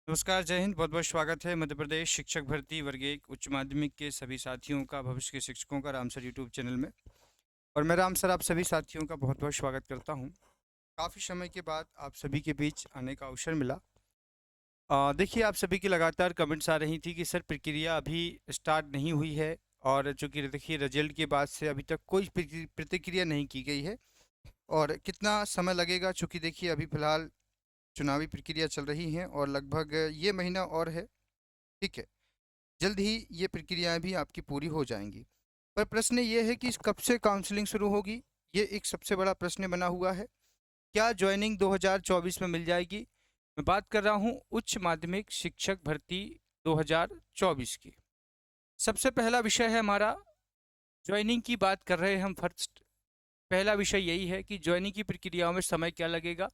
नमस्कार, जय हिंद। बहुत बहुत स्वागत है मध्य प्रदेश शिक्षक भर्ती वर्ग 1 उच्च माध्यमिक के सभी साथियों का, भविष्य के शिक्षकों का राम सर यूट्यूब चैनल में। और मैं राम सर आप सभी साथियों का बहुत बहुत स्वागत करता हूं। काफ़ी समय के बाद आप सभी के बीच आने का अवसर मिला। देखिए, आप सभी की लगातार कमेंट्स आ रही थी कि सर प्रक्रिया अभी स्टार्ट नहीं हुई है, और चूँकि देखिए रिजल्ट के बाद से अभी तक कोई प्रतिक्रिया नहीं की गई है, और कितना समय लगेगा, चूँकि देखिए अभी फ़िलहाल चुनावी प्रक्रिया चल रही है और लगभग ये महीना और है। ठीक है, जल्द ही ये प्रक्रियाएं भी आपकी पूरी हो जाएंगी। पर प्रश्न ये है कि कब से काउंसलिंग शुरू होगी, ये एक सबसे बड़ा प्रश्न बना हुआ है। क्या ज्वाइनिंग 2024 में मिल जाएगी? मैं बात कर रहा हूँ उच्च माध्यमिक शिक्षक भर्ती 2024 की। सबसे पहला विषय है हमारा ज्वाइनिंग की। बात कर रहे हैं हम। फर्स्ट पहला विषय यही है कि ज्वाइनिंग की प्रक्रियाओं में समय क्या लगेगा,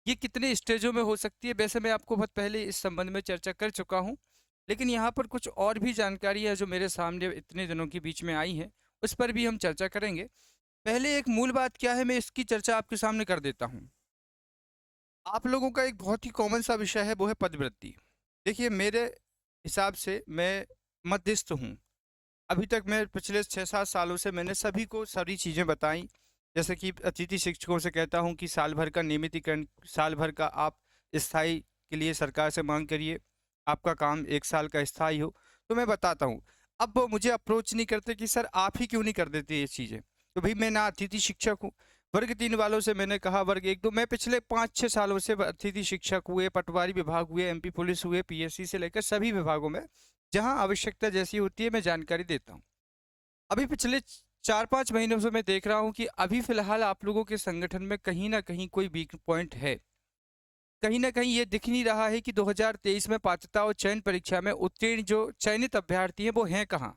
ये कितने स्टेजों में हो सकती है। वैसे मैं आपको बहुत पहले इस संबंध में चर्चा कर चुका हूँ, लेकिन यहाँ पर कुछ और भी जानकारी है जो मेरे सामने इतने दिनों के बीच में आई है, उस पर भी हम चर्चा करेंगे। पहले एक मूल बात क्या है, मैं इसकी चर्चा आपके सामने कर देता हूँ। आप लोगों का एक बहुत ही कॉमन सा विषय है, वो है पदवृत्ति। देखिए, मेरे हिसाब से मैं मध्यस्थ हूँ। अभी तक मैं पिछले 6-7 सालों से मैंने सभी को सारी चीज़ें बताई। जैसे कि अतिथि शिक्षकों से कहता हूँ कि साल भर का नियमितीकरण, साल भर का आप स्थायी के लिए सरकार से मांग करिए, आपका काम 1 साल का स्थायी हो। तो मैं बताता हूँ। अब वो मुझे अप्रोच नहीं करते कि सर आप ही क्यों नहीं कर देते ये चीज़ें। तो भाई, मैं ना अतिथि शिक्षक हूँ। वर्ग 3 वालों से मैंने कहा, वर्ग 1 2 मैं पिछले 5-6 सालों से अतिथि शिक्षक हुए, पटवारी विभाग हुए, एमपी पुलिस हुए, पीएससी से लेकर सभी विभागों में जहाँ आवश्यकता जैसी होती है मैं जानकारी देता हूँ। अभी पिछले 4-5 महीनों से मैं देख रहा हूँ कि अभी फ़िलहाल आप लोगों के संगठन में कहीं न कहीं कोई वीक पॉइंट है। कहीं न कहीं ये दिख नहीं रहा है कि 2023 में पात्रता और चयन परीक्षा में उत्तीर्ण जो चयनित अभ्यर्थी हैं, वो हैं कहाँ?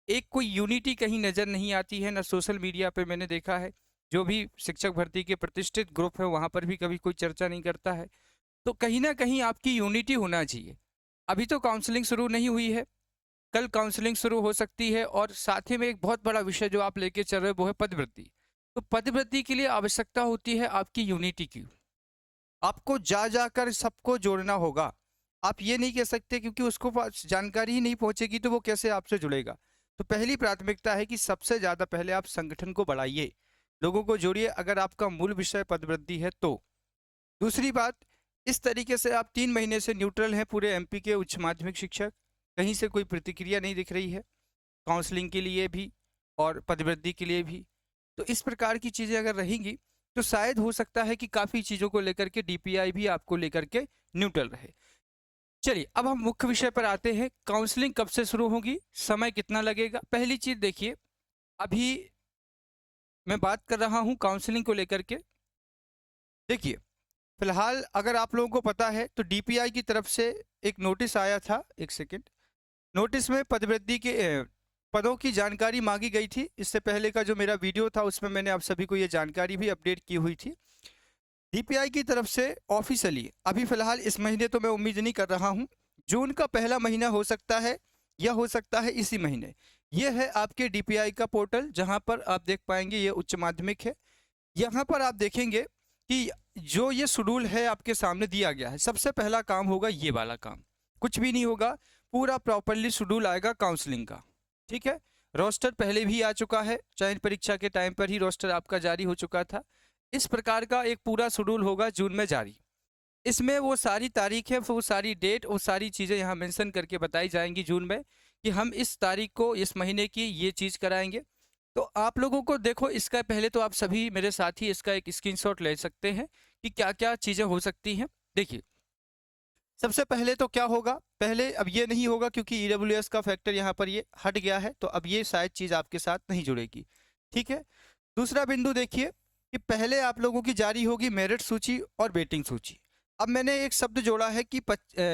एक कोई यूनिटी कहीं नज़र नहीं आती है, ना सोशल मीडिया पे मैंने देखा है। जो भी शिक्षक भर्ती के प्रतिष्ठित ग्रुप है, वहाँ पर भी कभी कोई चर्चा नहीं करता है। तो कहीं न कहीं आपकी यूनिटी होना चाहिए। अभी तो काउंसलिंग शुरू नहीं हुई है। कल काउंसलिंग शुरू हो सकती है, और साथ ही में एक बहुत बड़ा विषय जो आप लेके चल रहे हो वो है पदवृत्ति। तो पदवृत्ति के लिए आवश्यकता होती है आपकी यूनिटी की। आपको जा जाकर सबको जोड़ना होगा। आप ये नहीं कह सकते क्योंकि उसको पास जानकारी ही नहीं पहुंचेगी तो वो कैसे आपसे जुड़ेगा। तो पहली प्राथमिकता है कि सबसे ज़्यादा पहले आप संगठन को बढ़ाइए, लोगों को जोड़िए, अगर आपका मूल विषय पदवृत्ति है तो। दूसरी बात, इस तरीके से आप 3 महीने से न्यूट्रल हैं पूरे एमपी के उच्च माध्यमिक शिक्षक, कहीं से कोई प्रतिक्रिया नहीं दिख रही है, काउंसलिंग के लिए भी और पदवृत्ति के लिए भी। तो इस प्रकार की चीज़ें अगर रहेंगी तो शायद हो सकता है कि काफ़ी चीज़ों को लेकर के डीपीआई भी आपको लेकर के न्यूट्रल रहे। चलिए, अब हम मुख्य विषय पर आते हैं। काउंसलिंग कब से शुरू होगी, समय कितना लगेगा? पहली चीज़ देखिए, अभी मैं बात कर रहा हूँ काउंसलिंग को लेकर के। देखिए, फिलहाल अगर आप लोगों को पता है तो डीपीआई की तरफ से एक नोटिस आया था। एक सेकेंड। नोटिस में पदवृत्ति के पदों की जानकारी मांगी गई थी। इससे पहले का जो मेरा वीडियो था उसमें मैंने आप सभी को ये जानकारी भी अपडेट की हुई थी। डीपीआई की तरफ से ऑफिशियली अभी फ़िलहाल इस महीने तो मैं उम्मीद नहीं कर रहा हूँ, जून का पहला महीना हो सकता है या हो सकता है इसी महीने। ये है आपके डीपीआई का पोर्टल, जहाँ पर आप देख पाएंगे ये उच्च माध्यमिक है। यहाँ पर आप देखेंगे कि जो ये शेड्यूल है आपके सामने दिया गया है। सबसे पहला काम होगा ये वाला काम, कुछ भी नहीं होगा, पूरा प्रॉपरली शेड्यूल आएगा काउंसलिंग का। ठीक है, रोस्टर पहले भी आ चुका है, चयन परीक्षा के टाइम पर ही रोस्टर आपका जारी हो चुका था। इस प्रकार का एक पूरा शेड्यूल होगा जून में जारी। इसमें वो सारी तारीख है, वो सारी डेट, वो सारी चीज़ें यहाँ मेंशन करके बताई जाएंगी जून में कि हम इस तारीख को, इस महीने की ये चीज़ कराएंगे। तो आप लोगों को देखो, इसका पहले तो आप सभी मेरे साथी इसका एक स्क्रीनशॉट ले सकते हैं कि क्या क्या चीज़ें हो सकती हैं। देखिए, सबसे पहले तो क्या होगा, पहले अब ये नहीं होगा क्योंकि ईडब्ल्यूएस का फैक्टर यहाँ पर ये हट गया है, तो अब ये शायद चीज़ आपके साथ नहीं जुड़ेगी। ठीक है। दूसरा बिंदु देखिए कि पहले आप लोगों की जारी होगी मेरिट सूची और वेटिंग सूची। अब मैंने एक शब्द जोड़ा है कि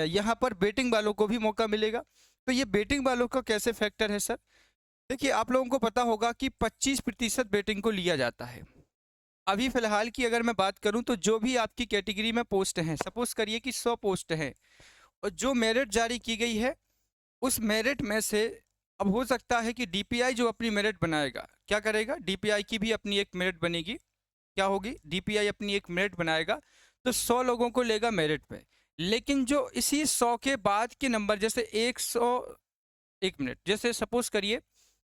यहाँ पर वेटिंग वालों को भी मौका मिलेगा। तो ये वेटिंग वालों का कैसे फैक्टर है सर? देखिए, आप लोगों को पता होगा कि 25% वेटिंग को लिया जाता है। अभी फिलहाल की अगर मैं बात करूं तो जो भी आपकी कैटेगरी में पोस्ट हैं, सपोज करिए कि 100 पोस्ट हैं, और जो मेरिट जारी की गई है उस मेरिट में से अब हो सकता है कि डीपीआई जो अपनी मेरिट बनाएगा, क्या करेगा, डीपीआई की भी अपनी एक मेरिट बनेगी। क्या होगी? डीपीआई अपनी एक मेरिट बनाएगा, तो 100 लोगों को लेगा मेरिट पे। लेकिन जो इसी 100 के बाद के नंबर, जैसे 100, एक मिनट, जैसे सपोज करिए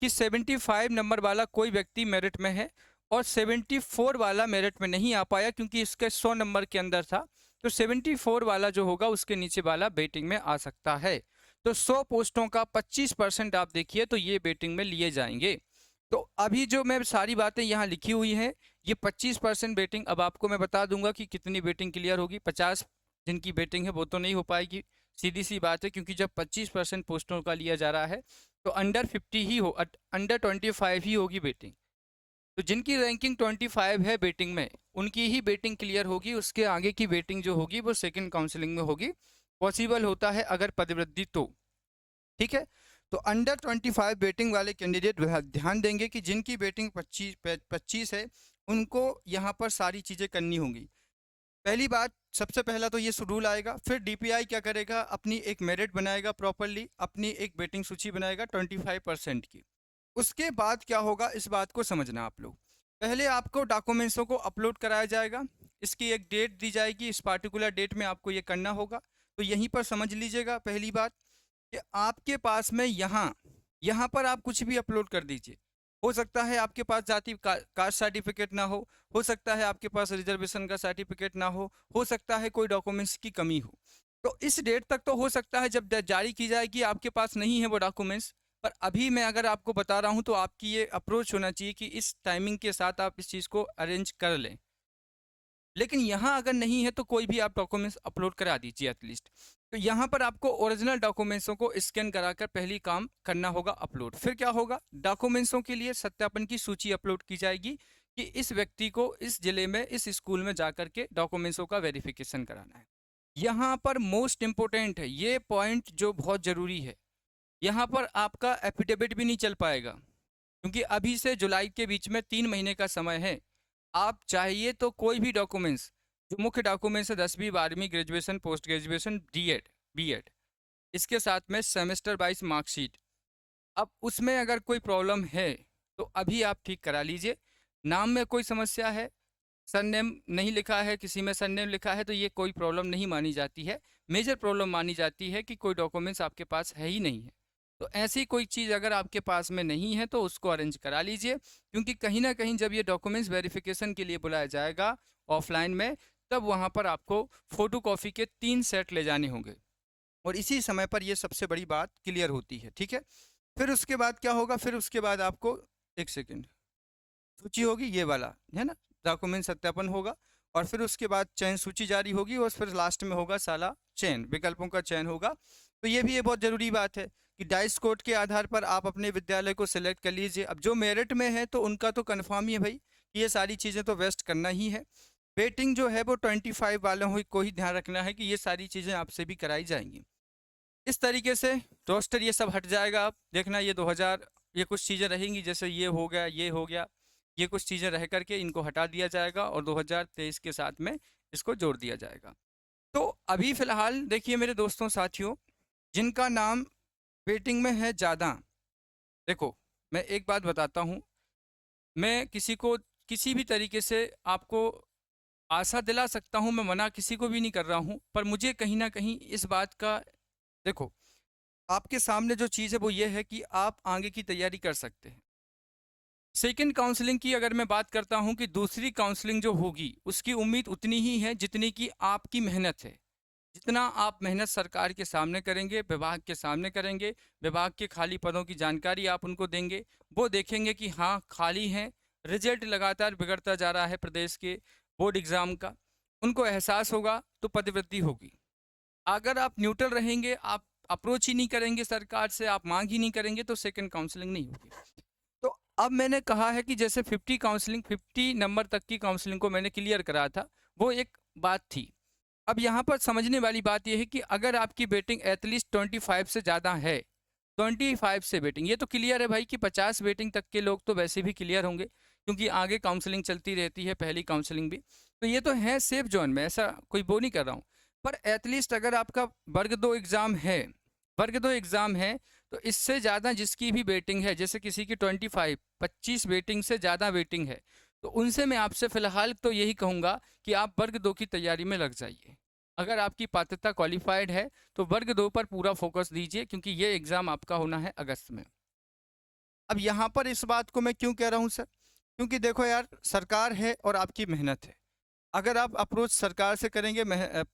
कि 75 नंबर वाला कोई व्यक्ति मेरिट में है और 74 वाला मेरिट में नहीं आ पाया क्योंकि इसके 100 नंबर के अंदर था, तो 74 वाला जो होगा उसके नीचे वाला वेटिंग में आ सकता है। तो 100 पोस्टों का 25% आप देखिए तो ये वेटिंग में लिए जाएंगे। तो अभी जो मैं सारी बातें यहाँ लिखी हुई हैं, ये 25% वेटिंग, अब आपको मैं बता दूंगा कि कितनी वेटिंग क्लियर होगी। 50 जिनकी वेटिंग है वो तो नहीं हो पाएगी, सीधी सी बात है, क्योंकि जब 25% पोस्टों का लिया जा रहा है तो अंडर 50 ही हो, अंडर 25 ही होगी वेटिंग। तो जिनकी रैंकिंग 25 है वेटिंग में, उनकी ही वेटिंग क्लियर होगी, उसके आगे की वेटिंग जो होगी वो सेकंड काउंसलिंग में होगी। पॉसिबल होता है अगर पदवृद्धि तो, ठीक है। तो अंडर 25 वेटिंग वाले कैंडिडेट ध्यान देंगे कि जिनकी वेटिंग 25 है उनको यहाँ पर सारी चीज़ें करनी होंगी। पहली बात, सबसे पहला तो ये रूल आएगा, फिर डीपीआई क्या करेगा, अपनी एक मेरिट बनाएगा प्रॉपरली, अपनी एक वेटिंग सूची बनाएगा 25% की। उसके बाद क्या होगा इस बात को समझना आप लोग। पहले आपको डॉक्यूमेंट्सों को अपलोड कराया जाएगा, इसकी एक डेट दी जाएगी, इस पार्टिकुलर डेट में आपको ये करना होगा। तो यहीं पर समझ लीजिएगा पहली बात कि आपके पास में यहाँ पर आप कुछ भी अपलोड कर दीजिए। हो सकता है आपके पास जाति कास्ट सर्टिफिकेट ना हो सकता है आपके पास रिजर्वेशन का सर्टिफिकेट ना हो सकता है कोई डॉक्यूमेंट्स की कमी हो। तो इस डेट तक तो हो सकता है जब जारी की जाएगी आपके पास नहीं है वो डॉक्यूमेंट्स, पर अभी मैं अगर आपको बता रहा हूँ तो आपकी ये अप्रोच होना चाहिए कि इस टाइमिंग के साथ आप इस चीज़ को अरेंज कर लें। लेकिन यहाँ अगर नहीं है तो कोई भी आप डॉक्यूमेंट्स अपलोड करा दीजिए एटलीस्ट। तो यहाँ पर आपको ओरिजिनल डॉक्यूमेंट्सों को स्कैन कराकर पहली काम करना होगा अपलोड। फिर क्या होगा, डॉक्यूमेंट्सों के लिए सत्यापन की सूची अपलोड की जाएगी कि इस व्यक्ति को इस जिले में इस स्कूल में जाकर के डॉक्यूमेंट्सों का वेरिफिकेशन कराना है। यहाँ पर मोस्ट इम्पोर्टेंट है ये पॉइंट जो बहुत ज़रूरी है, यहाँ पर आपका एफिडेविट भी नहीं चल पाएगा क्योंकि अभी से जुलाई के बीच में 3 महीने का समय है। आप चाहिए तो कोई भी डॉक्यूमेंट्स, जो मुख्य डॉक्यूमेंट्स है 10वीं 12वीं graduation post graduation DEd BEd, इसके साथ में सेमेस्टर वाइज मार्कशीट, अब उसमें अगर कोई प्रॉब्लम है तो अभी आप ठीक करा लीजिए। नाम में कोई समस्या है, सरनेम नहीं लिखा है, किसी में सरनेम लिखा है, तो ये कोई प्रॉब्लम नहीं मानी जाती है। मेजर प्रॉब्लम मानी जाती है कि कोई डॉक्यूमेंट्स आपके पास है ही नहीं है। तो ऐसी कोई चीज़ अगर आपके पास में नहीं है तो उसको अरेंज करा लीजिए, क्योंकि कहीं ना कहीं जब ये डॉक्यूमेंट्स वेरिफिकेशन के लिए बुलाया जाएगा ऑफलाइन में, तब वहाँ पर आपको फ़ोटो कॉपी के 3 सेट ले जाने होंगे और इसी समय पर ये सबसे बड़ी बात क्लियर होती है, ठीक है। फिर उसके बाद क्या होगा, फिर उसके बाद आपको एक सेकेंड सूची होगी ये वाला है ना, डॉक्यूमेंट सत्यापन होगा और फिर उसके बाद चयन सूची जारी होगी और फिर लास्ट में होगा साला चयन, विकल्पों का चयन होगा। तो ये भी ये बहुत ज़रूरी बात है कि डाइस कोड के आधार पर आप अपने विद्यालय को सिलेक्ट कर लीजिए। अब जो मेरिट में है तो उनका तो कन्फर्म ही है भाई कि ये सारी चीज़ें तो वेस्ट करना ही है। वेटिंग जो है वो 25 वालों को ही ध्यान रखना है कि ये सारी चीज़ें आपसे भी कराई जाएंगी। इस तरीके से रोस्टर ये सब हट जाएगा। आप देखना ये 2000 ये कुछ चीज़ें रहेंगी, जैसे ये हो गया ये हो गया, ये कुछ चीज़ें रह करके इनको हटा दिया जाएगा और 2023 के साथ में इसको जोड़ दिया जाएगा। तो अभी फ़िलहाल देखिए मेरे दोस्तों साथियों, जिनका नाम वेटिंग में है ज़्यादा, देखो मैं एक बात बताता हूँ, मैं किसी को किसी भी तरीके से आपको आशा दिला सकता हूँ, मैं मना किसी को भी नहीं कर रहा हूँ, पर मुझे कहीं ना कहीं इस बात का, देखो आपके सामने जो चीज़ है वो ये है कि आप आगे की तैयारी कर सकते हैं। सेकंड काउंसलिंग की अगर मैं बात करता हूं कि दूसरी काउंसलिंग जो होगी उसकी उम्मीद उतनी ही है जितनी की आपकी मेहनत है। जितना आप मेहनत सरकार के सामने करेंगे, विभाग के सामने करेंगे, विभाग के खाली पदों की जानकारी आप उनको देंगे, वो देखेंगे कि हाँ खाली हैं, रिजल्ट लगातार बिगड़ता जा रहा है प्रदेश के बोर्ड एग्ज़ाम का, उनको एहसास होगा तो पदवृद्धि होगी। अगर आप न्यूट्रल रहेंगे, आप अप्रोच ही नहीं करेंगे सरकार से, आप मांग ही नहीं करेंगे, तो सेकंड काउंसलिंग नहीं होगी। तो अब मैंने कहा है कि जैसे 50 नंबर तक की काउंसलिंग को मैंने क्लियर करा था, वो एक बात थी। अब यहाँ पर समझने वाली बात यह है कि अगर आपकी वेटिंग एटलीस्ट 25 से ज़्यादा है, 25 से वेटिंग, ये तो क्लियर है भाई कि 50 वेटिंग तक के लोग तो वैसे भी क्लियर होंगे क्योंकि आगे काउंसलिंग चलती रहती है, पहली काउंसलिंग भी, तो ये तो है सेफ जोन में, ऐसा कोई वो नहीं कर रहा हूँ। पर एटलीस्ट अगर आपका वर्ग 2 एग्ज़ाम है, वर्ग 2 एग्ज़ाम है, तो इससे ज़्यादा जिसकी भी वेटिंग है, जैसे किसी की 25 वेटिंग से ज़्यादा वेटिंग है, तो उनसे मैं आपसे फ़िलहाल तो यही कहूँगा कि आप वर्ग 2 की तैयारी में लग जाइए। अगर आपकी पात्रता क्वालिफाइड है तो वर्ग 2 पर पूरा फोकस दीजिए, क्योंकि ये एग्ज़ाम आपका होना है अगस्त में। अब यहाँ पर इस बात को मैं क्यों कह रहा हूँ सर, क्योंकि देखो यार, सरकार है और आपकी मेहनत है। अगर आप अप्रोच सरकार से करेंगे,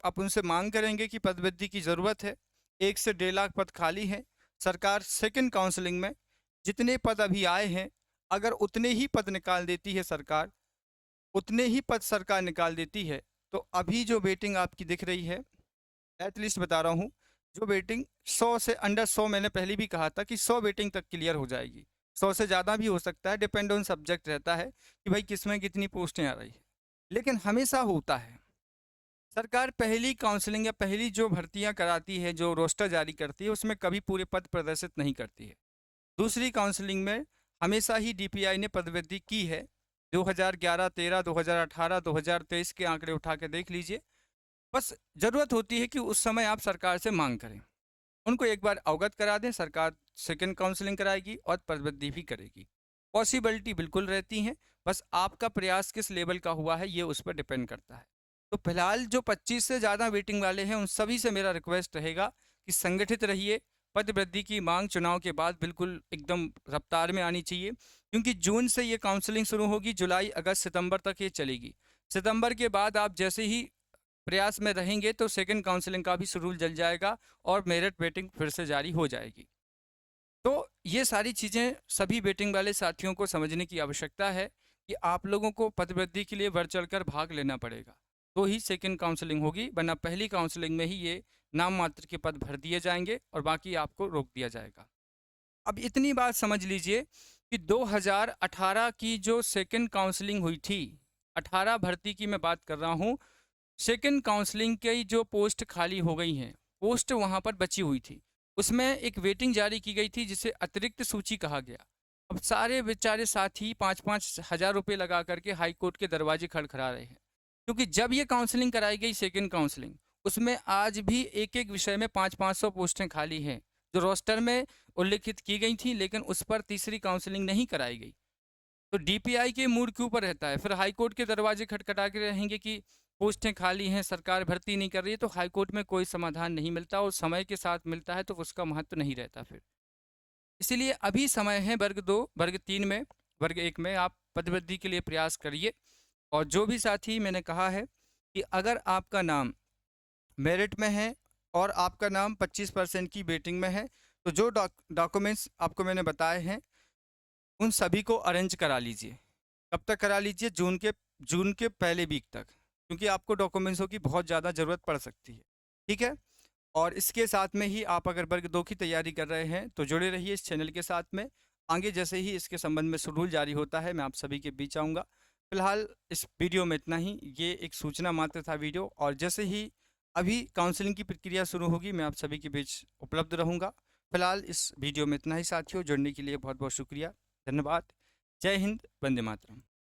आप उनसे मांग करेंगे कि पदवृद्धि की ज़रूरत है, 1 से 1.5 लाख पद खाली हैं, सरकार सेकंड काउंसलिंग में जितने पद अभी आए हैं, अगर उतने ही पद निकाल देती है सरकार, उतने ही पद सरकार निकाल देती है, तो अभी जो वेटिंग आपकी दिख रही है, एटलीस्ट बता रहा हूँ, जो वेटिंग 100 से अंडर 100, मैंने पहले भी कहा था कि 100 वेटिंग तक क्लियर हो जाएगी। 100 से ज़्यादा भी हो सकता है, डिपेंड ऑन सब्जेक्ट रहता है कि भाई किसमें कितनी पोस्टें आ रही है। लेकिन हमेशा होता है, सरकार पहली काउंसलिंग या पहली जो भर्तियां कराती है, जो रोस्टर जारी करती है, उसमें कभी पूरे पद प्रदर्शित नहीं करती है। दूसरी काउंसलिंग में हमेशा ही डीपीआई ने पदवृद्धि की है। 2011, 13, 2018, 2023 के आंकड़े उठा के देख लीजिए। बस ज़रूरत होती है कि उस समय आप सरकार से मांग करें, उनको एक बार अवगत करा दें, सरकार सेकंड काउंसलिंग कराएगी और पदवृद्धि भी करेगी। पॉसिबिलिटी बिल्कुल रहती हैं, बस आपका प्रयास किस लेवल का हुआ है ये उस पर डिपेंड करता है। तो फिलहाल जो 25 से ज़्यादा वेटिंग वाले हैं, उन सभी से मेरा रिक्वेस्ट रहेगा कि संगठित रहिए। पदवृद्धि की मांग चुनाव के बाद बिल्कुल एकदम रफ्तार में आनी चाहिए, क्योंकि जून से ये काउंसलिंग शुरू होगी, जुलाई, अगस्त, सितंबर तक ये चलेगी। सितंबर के बाद आप जैसे ही प्रयास में रहेंगे तो सेकंड काउंसलिंग का भी शेड्यूल जल जाएगा और मेरिट वेटिंग फिर से जारी हो जाएगी। तो ये सारी चीज़ें सभी वेटिंग वाले साथियों को समझने की आवश्यकता है कि आप लोगों को पदवृद्धि के लिए बढ़ चढ़कर भाग लेना पड़ेगा, तो ही सेकंड काउंसलिंग होगी, वरना पहली काउंसलिंग में ही ये नाम मात्र के पद भर दिए जाएंगे और बाकी आपको रोक दिया जाएगा। अब इतनी बात समझ लीजिए कि 2018 की जो सेकंड काउंसलिंग हुई थी, 18 भर्ती की मैं बात कर रहा हूँ, सेकंड काउंसलिंग की जो पोस्ट खाली हो गई हैं, पोस्ट वहाँ पर बची हुई थी, उसमें एक वेटिंग जारी की गई थी जिसे अतिरिक्त सूची कहा गया। अब सारे बेचारे साथी 5-5 हज़ार रुपये लगा करके हाई कोर्ट के दरवाजे खड़खड़ा रहे हैं, क्योंकि जब ये काउंसलिंग कराई गई सेकंड काउंसलिंग, उसमें आज भी एक एक विषय में 500-500 पोस्टें खाली हैं जो रोस्टर में उल्लिखित की गई थी, लेकिन उस पर तीसरी काउंसलिंग नहीं कराई गई। तो डीपीआई के मूड के ऊपर रहता है, फिर हाई कोर्ट के दरवाजे खटखटा के रहेंगे कि पोस्टें खाली हैं, सरकार भर्ती नहीं कर रही है, तो हाई कोर्ट में कोई समाधान नहीं मिलता और समय के साथ मिलता है तो उसका महत्व नहीं रहता फिर। इसीलिए अभी समय है वर्ग 2, वर्ग 3 में, वर्ग 1 में आप पदवृद्धि के लिए प्रयास करिए। और जो भी साथी, मैंने कहा है कि अगर आपका नाम मेरिट में है और आपका नाम 25% की वेटिंग में है, तो जो डॉक्यूमेंट्स आपको मैंने बताए हैं उन सभी को अरेंज करा लीजिए। कब तक करा लीजिए? जून के पहले वीक तक, क्योंकि आपको डॉक्यूमेंट्सों की बहुत ज़्यादा ज़रूरत पड़ सकती है। ठीक है? और इसके साथ में ही आप अगर वर्ग 2 की तैयारी कर रहे हैं तो जुड़े रहिए इस चैनल के साथ में। आगे जैसे ही इसके संबंध में शेड्यूल जारी होता है, मैं आप सभी के बीच आऊँगा। फिलहाल इस वीडियो में इतना ही, ये एक सूचना मात्र था वीडियो, और जैसे ही अभी काउंसलिंग की प्रक्रिया शुरू होगी मैं आप सभी के बीच उपलब्ध रहूँगा। फिलहाल इस वीडियो में इतना ही साथियों, जुड़ने के लिए बहुत बहुत शुक्रिया, धन्यवाद। जय हिंद, वंदे मातरम।